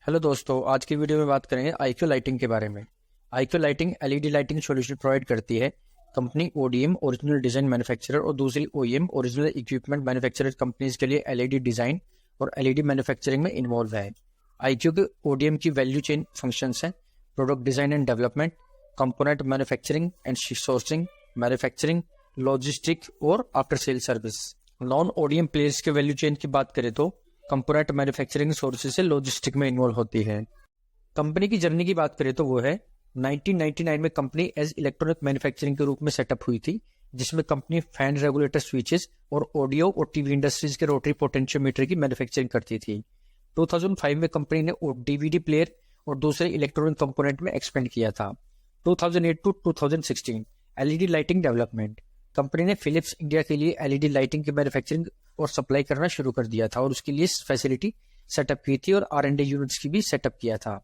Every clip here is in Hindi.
हेलो दोस्तों, आज की वीडियो में बात करेंगे आईक्यू लाइटिंग के बारे में। IQ lighting LED lighting solution provide करती है। Company ODM original design manufacturer और दूसरी OEM original equipment manufacturer companies के लिए एलईडी डिजाइन और एलईडी मैन्युफैक्चरिंग में इन्वॉल्व है। आईक्यू के ओडीएम की वैल्यू चेन फंक्शंस हैं: product design and development, component manufacturing and sourcing, manufacturing, logistic और after sale service. Non ODM players के वैल्यू चेन की बात करें तो कंपोनेंट मैन्युफैक्चरिंग सोर्सेज से लॉजिस्टिक में इन्वॉल्व होती है। कंपनी की जर्नी की बात करें तो वो है 1999 में कंपनी एज इलेक्ट्रॉनिक मैन्युफैक्चरिंग के रूप में सेटअप हुई थी, जिसमें कंपनी फैन रेगुलेटर स्विचेस और ऑडियो और टीवी इंडस्ट्रीज के रोटरी पोटेंशियोमीटर की मैन्युफैक्चरिंग करती थी। 2005 में कंपनी ने डीवीडी प्लेयर और दूसरे इलेक्ट्रॉनिक कंपोनेंट में एक्सपेंड किया था। 2008 to 2016 LED lighting development. Company ने फिलिप्स इंडिया के लिए एलईडी लाइटिंग की मैन्युफैक्चरिंग और सप्लाई करना शुरू कर दिया था और उसके लिए फैसिलिटी सेटअप की थी और R&D यूनिट्स की भी सेटअप किया था।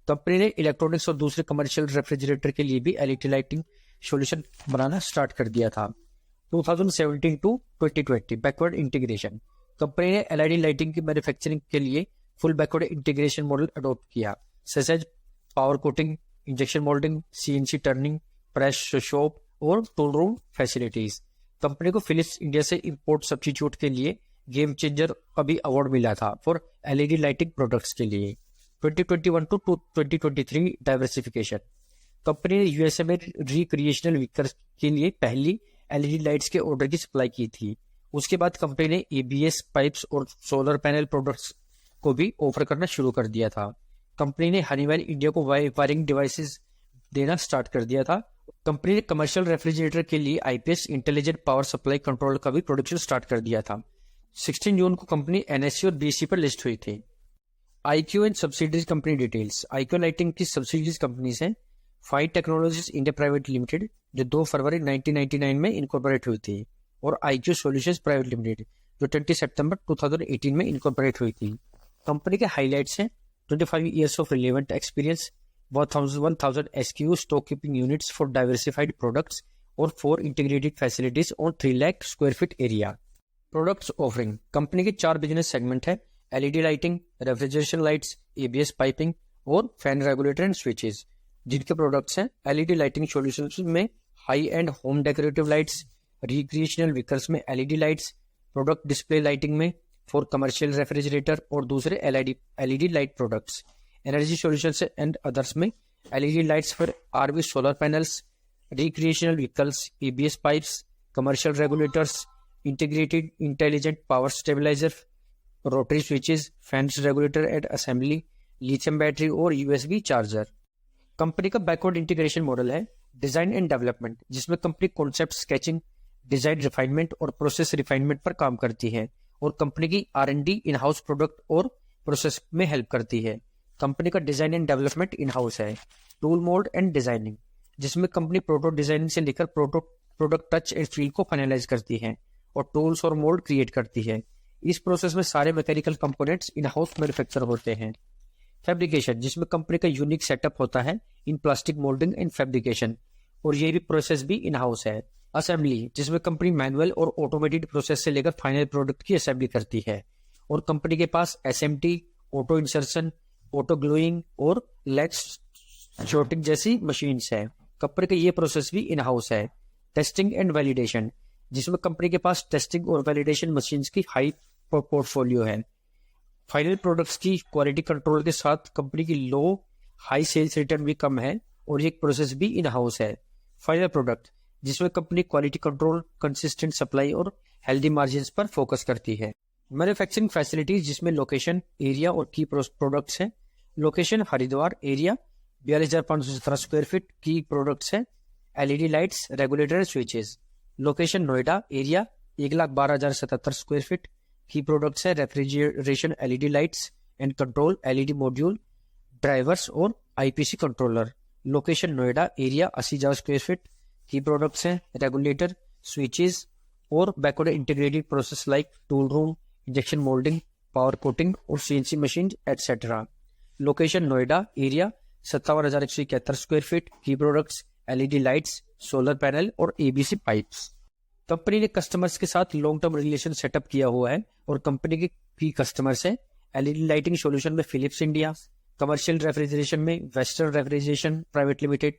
कंपनी ने इलेक्ट्रॉनिक्स और दूसरे कमर्शियल रेफ्रिजरेटर के लिए भी एलईडी लाइटिंग सॉल्यूशन बनाना स्टार्ट कर दिया था। 2017 टू 2020 बैकवर्ड इंटीग्रेशन। कंपनी ने एलईडी लाइटिंग की मैन्युफैक्चरिंग के लिए full backward integration model adopt किया, such as power coating, injection moulding, CNC turning, press shop और टूल रूम फैसिलिटीज। कंपनी को फिलिप्स इंडिया से इंपोर्ट सब्स्टिट्यूट के लिए गेम चेंजर का भी अवार्ड मिला था फॉर एलईडी लाइटिंग प्रोडक्ट्स के लिए। 2021 टू 2023 डाइवर्सिफिकेशन। कंपनी ने यूएसए में रिक्रिएशनल व्हीकल्स के लिए पहली एलईडी लाइट्स के ऑर्डर की सप्लाई की थी। उसके बाद कंपनी ने ABS पाइप्स और सोलर पैनल प्रोडक्ट्स को भी ऑफर करना शुरू कर दिया था। कंपनी ने हनीवेल इंडिया को वायरिंग डिवाइसेस देना स्टार्ट कर दिया था। कंपनी ने कमर्शियल रेफ्रिजरेटर के लिए IPS intelligent power supply control का भी प्रोडक्शन स्टार्ट कर दिया था। 16 जून को कंपनी NSE और BSE पर लिस्ट हुई थी। IQ and subsidies company details. IQ lighting की सब्सिडीज कंपनीज हैं fight technologies India private limited, जो 2 फरवरी 1999 में इनकॉर्पोरेट हुई थी, और आईक्यू सॉल्यूशंस प्राइवेट लिमिटेड, जो 20 सितंबर 2018 में इनकॉर्पोरेट हुई थी। कंपनी के हाईलाइट्स हैं 25 years of relevant experience, 1000 SKU stock keeping units for diversified products, और 4 integrated facilities on 3 lakh square feet area. Products offering. Company के 4 बिजनेस सेगमेंट है: LED lighting, refrigeration lights, ABS piping और फैन रेगुलेटर एंड स्विचेस। जिनके प्रोडक्ट्स हैं एलईडी लाइटिंग सॉल्यूशंस में high end home decorative lights, recreational vehicles में LED lights, product display lighting में फॉर कमर्शियल रेफ्रिजरेटर और दूसरे LED light products. Energy solutions and others में LED lights for RV solar panels, recreational vehicles, ABS pipes, commercial regulators, integrated intelligent power stabiliser, rotary switches, fans regulator and assembly, lithium battery और USB चार्जर। कंपनी का बैकवर्ड इंटीग्रेशन मॉडल है डिजाइन एंड डेवलपमेंट, जिसमें company concept sketching, design refinement और प्रोसेस रिफाइनमेंट पर काम करती है और कंपनी की R&D इन हाउस प्रोडक्ट और प्रोसेस में हेल्प करती है। कंपनी का design and development in house है। टूल मोल्ड एंड डिजाइनिंग, जिसमें कंपनी प्रोटो डिजाइनिंग से लेकर प्रोडक्ट टच एंड फील को फाइनलाइज करती है और टूल्स और मोल्ड क्रिएट करती है। इस प्रोसेस में सारे mechanical components in house manufacture होते हैं। फैब्रिकेशन, जिसमें कंपनी का यूनिक सेटअप होता है इन प्लास्टिक मोल्डिंग एंड फैब्रिकेशन, और ये भी प्रोसेस भी इन हाउस है। असेंबली, जिसमें कंपनी मैनुअल और ऑटोमेटेड प्रोसेस से लेकर फाइनल प्रोडक्ट की असेंबली करती है, और कंपनी के पास SMT, auto insertion, auto gluing और लेक्स शॉर्टिंग जैसी मशीन्स है। कंपनी का ये प्रोसेस भी इन हाउस है। टेस्टिंग एंड वैलिडेशन, जिसमें कंपनी के पास टेस्टिंग और वैलिडेशन मशीन्स की हाई पोर्टफोलियो है। फाइनल प्रोडक्ट्स की क्वालिटी कंट्रोल के साथ कंपनी की लो हाई सेल्स रिटर्न भी कम है और ये प्रोसेस भी इन हाउस है। फाइनल प्रोडक्ट, जिसमें company quality control, consistent supply और हेल्दी मार्जिन्स पर फोकस करती है। मैन्युफैक्चरिंग फैसिलिटीज, जिसमें लोकेशन, एरिया और की प्रोडक्ट्स हैं। Location Haridwar, area 42,517 square feet, की प्रोडक्ट्स हैं LED lights, regulator, switches. Location Noida, area 1,12,077 square feet, की प्रोडक्ट्स है refrigeration, LED lights and control, LED module, drivers और IPC controller. Location Noida, area 80,000 square feet, की प्रोडक्ट्स हैं रेगुलेटर, स्विचेस और backward integrated process like tool room, injection moulding, power coating और CNC machine etcetera. Location Noida, area 57,171 square feet, की products LED lights, solar panel और ABC पाइप्स। कंपनी ने कस्टमर्स के साथ लॉन्ग टर्म रिलेशन सेटअप किया हुआ है और कंपनी की कस्टमर्स हैं एलईडी लाइटिंग सॉल्यूशन में फिलिप्स इंडिया, कमर्शियल रेफ्रिजरेशन में western refrigeration private limited,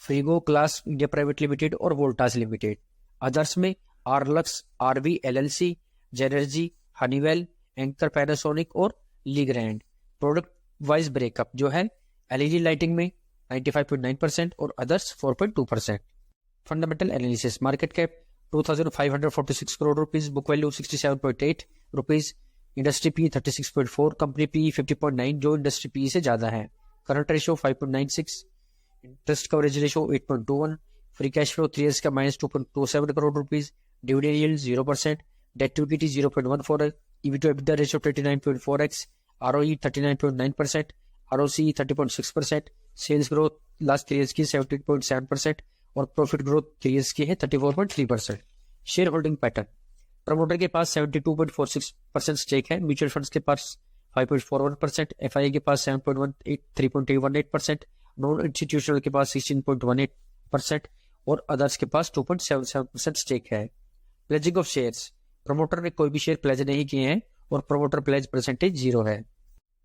Frigoglass India private limited और वोल्टास लिमिटेड। अदर्स में आरलक्स, आरवी एलएलसी, जेनर्जी, हनीवेल, एंकर पैनासोनिक और लीग्रैंड। प्रोडक्ट वाइज ब्रेकअप जो है एलईडी लाइटिंग में 95.9% और others 4.2%। Fundamental analysis, market cap 2546 crore rupees, book value 67.8 rupees, industry P 36.4, company P 50.9 जो इंडस्ट्री पी से ज्यादा है। Current ratio 5.96, interest coverage ratio 8.21, free cash flow 3 years का -2.27 crore rupees, dividend yield 0%, debt to equity 0.14, EV to EBITDA ratio 29.4x, ROE 39.9%, ROC 30.6%, sales growth last 3 years की 17.7% और प्रॉफिट ग्रोथ 3 इयर्स की है 34.3%। शेयर होल्डिंग पैटर्न, प्रमोटर के पास 72.46% स्टेक है, म्यूचुअल फंड्स के पास 5.41%, एफआईआई के पास 3.18%, नॉन इंस्टीट्यूशनल के पास 16.18% और अदर्स के पास 2.77% स्टेक है। प्लेजिंग ऑफ शेयर्स, प्रमोटर ने कोई भी शेयर प्लेज नहीं किए हैं और प्रमोटर प्लेज परसेंटेज 0 है।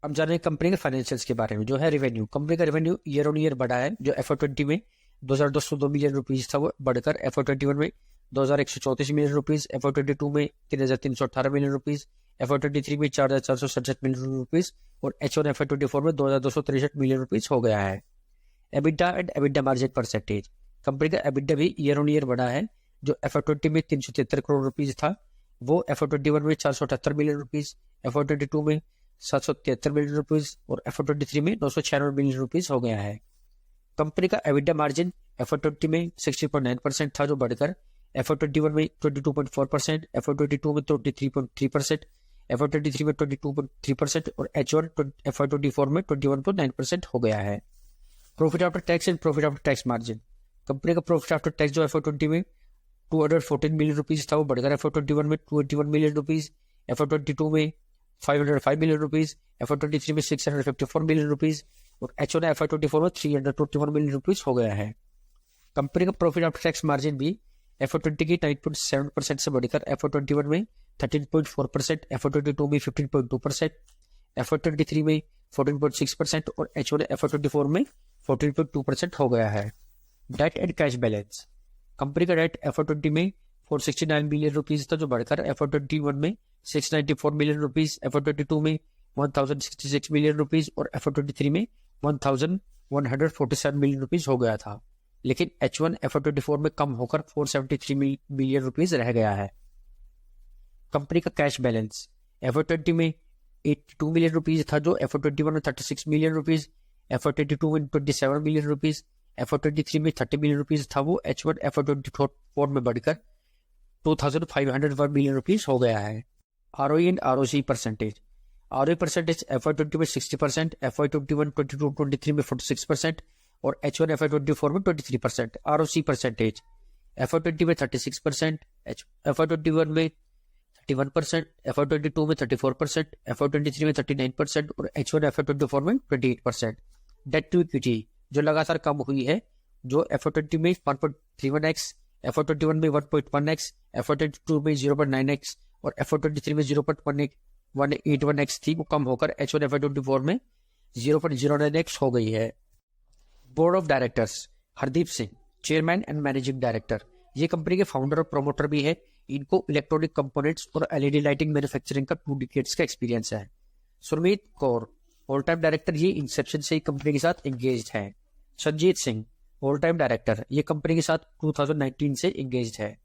अब जाने कंपनी के फाइनेंशियल्स के बारे में। जो है रेवेन्यू, कंपनी का रेवेन्यू ईयर ऑन ईयर बढ़ा है। जो FY20 में 2202 मिलियन रुपीज था वो बढ़कर FY21 में 2134 मिलियन रुपीज, FY22 में 3318 मिलियन रुपीज, FY23 में 4467 मिलियन रुपीज और H1 FY24 में 2263 मिलियन रुपीज हो गया है। EBITDA and EBITDA margin percentage, company का एबिटा भी ईयर ऑन ईयर बढ़ा है। जो FY20 में 373 करोड़ रुपीज था वो FY21 में 478 मिलियन रुपीज, FY22 में 773 मिलियन रुपीज और FY23 में 996 मिलियन रुपीज हो गया है। कंपनी का एबिटा मार्जिन FY20 में 60.9% था जो बढ़कर FY21 में 22.4%, FY22 में 23.3%, FY23 में 22.3% और H1 FY24 में 21.9% हो गया है। Profit after tax and profit after tax margin, company का प्रॉफिट आफ्टर टैक्स जो FY20 में 214 मिलियन रुपीज था वो बढ़कर FY21 में 281 मिलियन रुपीज, FY22 में 505 मिलियन रुपीज, FY23 में 654 मिलियन रुपीज और H1 FY24 में 321 मिलियन रुपीज हो गया है। कंपनी का प्रॉफिट आफ्टर टैक्स मार्जिन भी FY20 की 9.7% से बढ़कर FY21 में 13.4%, FY22 में 15.2%, FY23 में 14.6% और H1 FY24 में 14.2% हो गया है। Debt and cash balance, company का डेट FY20 में 469 मिलियन रुपीज था जो बढ़कर FY21 में 694 मिलियन रुपीज, FY22 में 1066 मिलियन रुपीज और FY23 में 1147 मिलियन रुपीज हो गया था। लेकिन H1 FY24 में कम होकर 473 मिलियन रुपीज रह गया है। कंपनी का कैश बैलेंस FY20 में 82 मिलियन रुपीज था जो FY21 में 36 मिलियन रुपीज, FY22 में 27 मिलियन रुपीज, FY23 में 30 मिलियन रुपीज था वो H1 FY24 में बढ़कर 2501 मिलियन रुपीज हो गया है। ROE and ROC percentage, ROE percentage FY20 में 60%, FY21 22-23 में 46% और H1 FY24 में 23%। ROC परसेंटेज FY20 में 36%, FY21 में 31%, FY22 में 34%, FY23 में 39% और H1 FY24 में 28%। डेट टू इक्विटी जो लगातार कम हुई है, जो FY20 में 1.31x, FY21 में 1.1x, FY22 में 0.9x और FY23 में 0.181x थी, वो कम होकर H1 FY24 में 0.09x हो गई है। Board of directors, Hardeep Singh chairman and managing director, ये कंपनी के फाउंडर और प्रमोटर भी है। इनको इलेक्ट्रॉनिक कंपोनेंट्स और एलईडी लाइटिंग मैन्युफैक्चरिंग का 2 डिकेड्स का एक्सपीरियंस है। सुरमीत कौर ऑल टाइम डायरेक्टर, ये इंसेप्शन से ही कंपनी के साथ एंगेज्ड है। Sanjeet Singh all time director, ये कंपनी के साथ 2019 से एंगेज्ड है।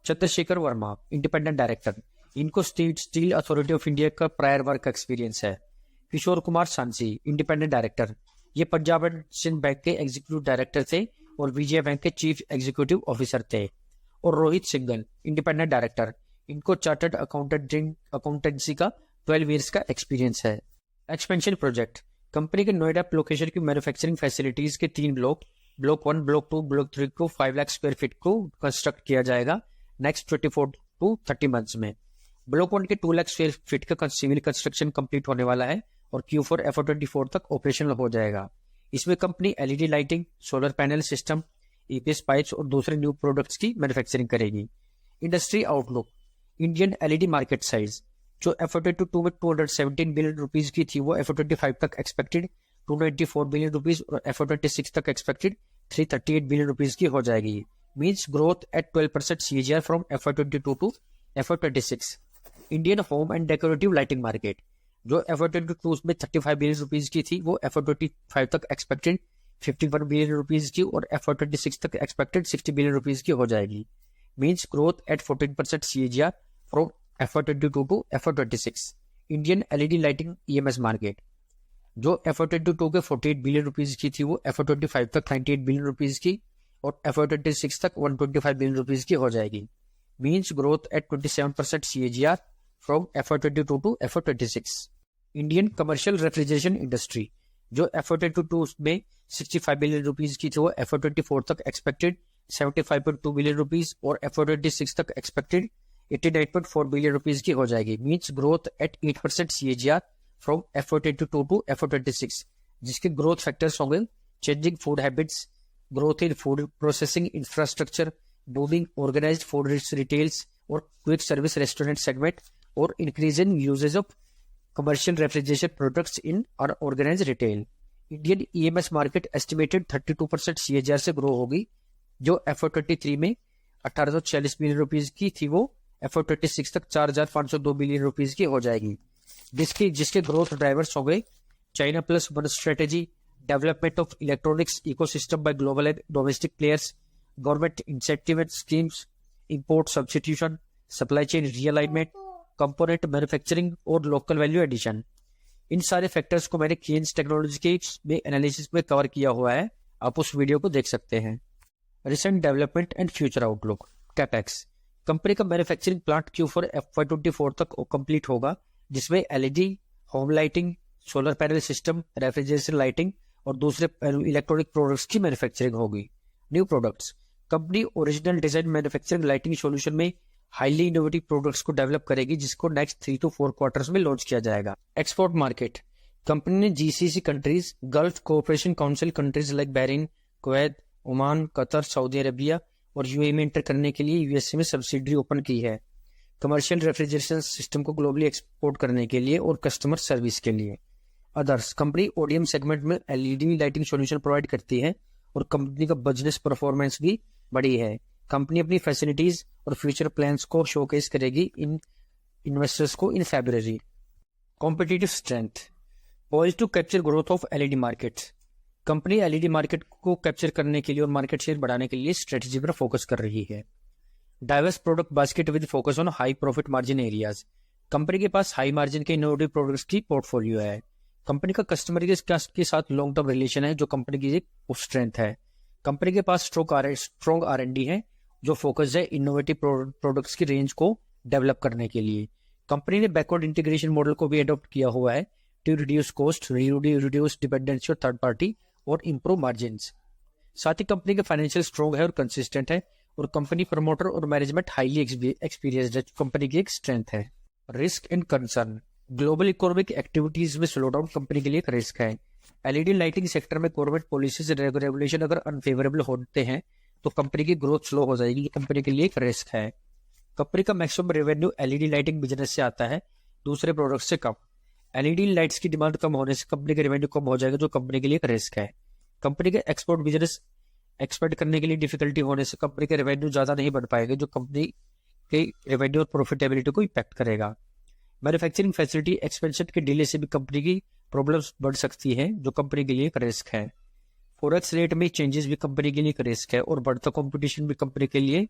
चंद्रशेखर वर्मा इंडिपेंडेंट डायरेक्टर, इनको स्टील अथॉरिटी ऑफ इंडिया का प्रायर वर्क एक्सपीरियंस है। किशोर कुमार सांसी इंडिपेंडेंट डायरेक्टर, ये पंजाब एंड सिंध बैंक के एग्जीक्यूटिव डायरेक्टर थे और विजय बैंक के चीफ एग्जीक्यूटिव ऑफिसर थे। और रोहित सिंघल इंडिपेंडेंट डायरेक्टर, इनको चार्टर्ड अकाउंटेंसी का 12 ईयर्स का एक्सपीरियंस है। एक्सपेंशन प्रोजेक्ट, कंपनी के नोएडा लोकेशन की मैन्युफैक्चरिंग फैसिलिटीज के 3 ब्लॉक 1, ब्लॉक 2, ब्लॉक 3 को 5 लाख स्क्वायर फीट को कंस्ट्रक्ट किया जाएगा नेक्स्ट 24 to 30 मंथ्स में। ब्लॉक 1 के 2 लाख स्क्वायर फीट का सिविल कंस्ट्रक्शन कंप्लीट होने वाला है और Q4 FY24 तक ऑपरेशनल हो जाएगा। इसमें company LED lighting, solar panel system, EPS pipes और दूसरे न्यू प्रोडक्ट्स की मैन्युफैक्चरिंग करेगी। Industry outlook, Indian LED market size जो FY22 में 217 बिलियन रुपीज की थी वो FY25 तक एक्सपेक्टेड 294 बिलियन रुपीज और FY26 तक एक्सपेक्टेड 338 बिलियन रुपीज की हो जाएगी। Means growth at 12% CAGR from FY22 to FY26। Indian home and decorative lighting market जो FY22 में 35 बिलियन रुपीज की थी वो FY25 तक एक्सपेक्टेड 51 बिलियन रुपीज की और FY26 तक एक्सपेक्टेड 60 बिलियन रुपीज की हो जाएगी। Means growth at 14% CAGR from FY22 to FY26। Indian LED lighting EMS market जो FY22 के 48 बिलियन रुपीज की थी वो FY25 तक 98 बिलियन रुपीज की और FY26 तक 125 बिलियन रुपीज की हो जाएगी। Means growth at 27% CAGR from FY22 to FY26। Indian commercial refrigeration industry जो FY22 में 65 बिलियन रुपीज की थी वो FY24 तक एक्सपेक्टेड 75.2 बिलियन रुपीज और FY26 तक एक्सपेक्टेड 89.4 बिलियन रुपीज की हो जाएगी। Means growth at 8% CAGR from FY22 to FY26, जिसके ग्रोथ फैक्टर्स होंगे changing food habits, growth in food processing infrastructure, booming organised food retails और क्विक सर्विस रेस्टोरेंट सेगमेंट और increase in usages of commercial refrigeration products in unorganised retail. Indian EMS market estimated 32% CAGR से ग्रो होगी जो FY23 में 1846 बिलियन रुपीज की थी वो FY26 तक 4502 बिलियन रुपीज की हो जाएगी। जिसके ग्रोथ ड्राइवर्स हो गए China plus one strategy, development of electronics ecosystem by global and domestic players, government incentive schemes, import substitution, supply chain realignment, component manufacturing और लोकल वैल्यू एडिशन। इन सारे फैक्टर्स को मैंने केन्स टेक्नोलॉजी के में एनालिसिस में कवर किया हुआ है, आप उस वीडियो को देख सकते हैं। Recent development and future outlook. Capex company का मैन्युफैक्चरिंग प्लांट Q4 FY24 तक कंप्लीट होगा जिसमें LED, home lighting, solar panel system, refrigeration lighting और दूसरे इलेक्ट्रॉनिक प्रोडक्ट्स की मैन्युफैक्चरिंग होगी। New products company original design manufacturing lighting solution में हाईली इनोवेटिव प्रोडक्ट्स को डेवलप करेगी जिसको नेक्स्ट 3 to 4 क्वार्टर्स में लॉन्च किया जाएगा। एक्सपोर्ट मार्केट कंपनी ने GCC countries, gulf cooperation council countries like Bahrain, Kuwait, Oman, Qatar, Saudi Arabia और UAE में एंटर करने के लिए USA में सब्सिडरी ओपन की है कमर्शियल रेफ्रिजरेशन सिस्टम को ग्लोबली एक्सपोर्ट करने के लिए और कस्टमर सर्विस के लिए। अदर्स कंपनी ODM सेगमेंट में LED लाइटिंग सॉल्यूशन प्रोवाइड करती है और कंपनी का बिजनेस परफॉर्मेंस भी बड़ी है। कंपनी अपनी फैसिलिटीज और फ्यूचर प्लान्स को शोकेस करेगी इन इन्वेस्टर्स को in February. Competitive strength poised to capture growth of LED markets company LED market को कैप्चर करने के लिए और मार्केट शेयर बढ़ाने के लिए स्ट्रेटजी पर फोकस कर रही है। Diverse product basket with focus on high profit margin areas company के पास हाई मार्जिन के इनोवेटिव प्रोडक्ट्स की पोर्टफोलियो है। कंपनी का कस्टमर के साथ लॉन्ग टर्म रिलेशन है जो कंपनी की एक स्ट्रेंथ है। कंपनी के पास स्ट्रॉन्ग R&D है जो फोकस है इनोवेटिव प्रोडक्ट्स की रेंज को डेवलप करने के लिए। कंपनी ने बैकवर्ड इंटीग्रेशन मॉडल को भी अडॉप्ट किया हुआ है to reduce cost, reduce dependency और थर्ड पार्टी और इंप्रूव मार्जिन्स। साथ ही कंपनी का फाइनेंशियल स्ट्रॉन्ग है और कंसिस्टेंट है और कंपनी प्रमोटर और मैनेजमेंट हाईली एक्सपीरियंस्ड है। कंपनी की एक स्ट्रेंथ है। Risk and concern global economic activities में स्लो डाउन कंपनी के लिए एक रिस्क है। LED लाइटिंग सेक्टर में गवर्नमेंट पॉलिसीज रेगुलेशन अगर अनफेवरेबल होते हैं तो कंपनी की ग्रोथ स्लो हो जाएगी। कंपनी के लिए एक रिस्क है। कंपनी का maximum revenue LED lighting business से आता है, दूसरे प्रोडक्ट से कम। LED लाइट्स की डिमांड कम होने से कंपनी का रेवेन्यू कम हो जाएगा जो कंपनी के लिए एक रिस्क है। कंपनी के एक्सपोर्ट बिजनेस एक्सपेक्ट करने के लिए डिफिकल्टी होने से कंपनी के रेवेन्यू ज्यादा नहीं बढ़ पाएगा जो कंपनी के रेवेन्यू और प्रॉफिटेबिलिटी को इम्पैक्ट करेगा। मैन्युफैक्चरिंग फैसिलिटी एक्सपेंशन के डिले से भी कंपनी की प्रॉब्लम्स बढ़ सकती है जो कंपनी के लिए एक रिस्क है। फॉरेक्स रेट में चेंजेस भी कंपनी के लिए एक रिस्क है और बढ़ता कंपटीशन भी कंपनी के लिए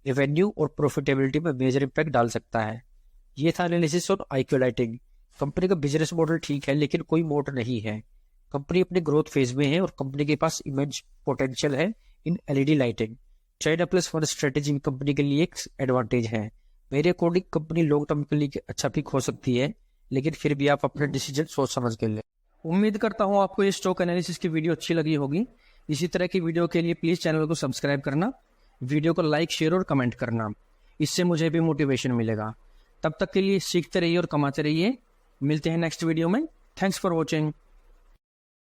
रेवेन्यू और प्रॉफिटेबिलिटी में मेजर इम्पैक्ट डाल सकता है। ये था analysis on IQ lighting. Company का बिजनेस मॉडल ठीक है लेकिन कोई मोट नहीं है। कंपनी अपने ग्रोथ फेज में है और कंपनी के पास इमेज पोटेंशियल है इन LED lighting. China plus one strategy company के लिए एक एडवांटेज है। मेरे अकॉर्डिंग कंपनी लॉन्ग टर्म के लिए अच्छा पिक हो सकती है लेकिन फिर भी आप अपना डिसीजन सोच समझ के लें। उम्मीद करता हूँ आपको ये स्टॉक एनालिसिस की वीडियो अच्छी लगी होगी। इसी तरह की वीडियो के लिए प्लीज चैनल को सब्सक्राइब करना, वीडियो को लाइक, शेयर और कमेंट करना, इससे मुझे भी मोटिवेशन मिलेगा। तब तक के लिए सीखते रहिए और कमाते रहिए। मिलते हैं नेक्स्ट वीडियो में। Thanks for watching.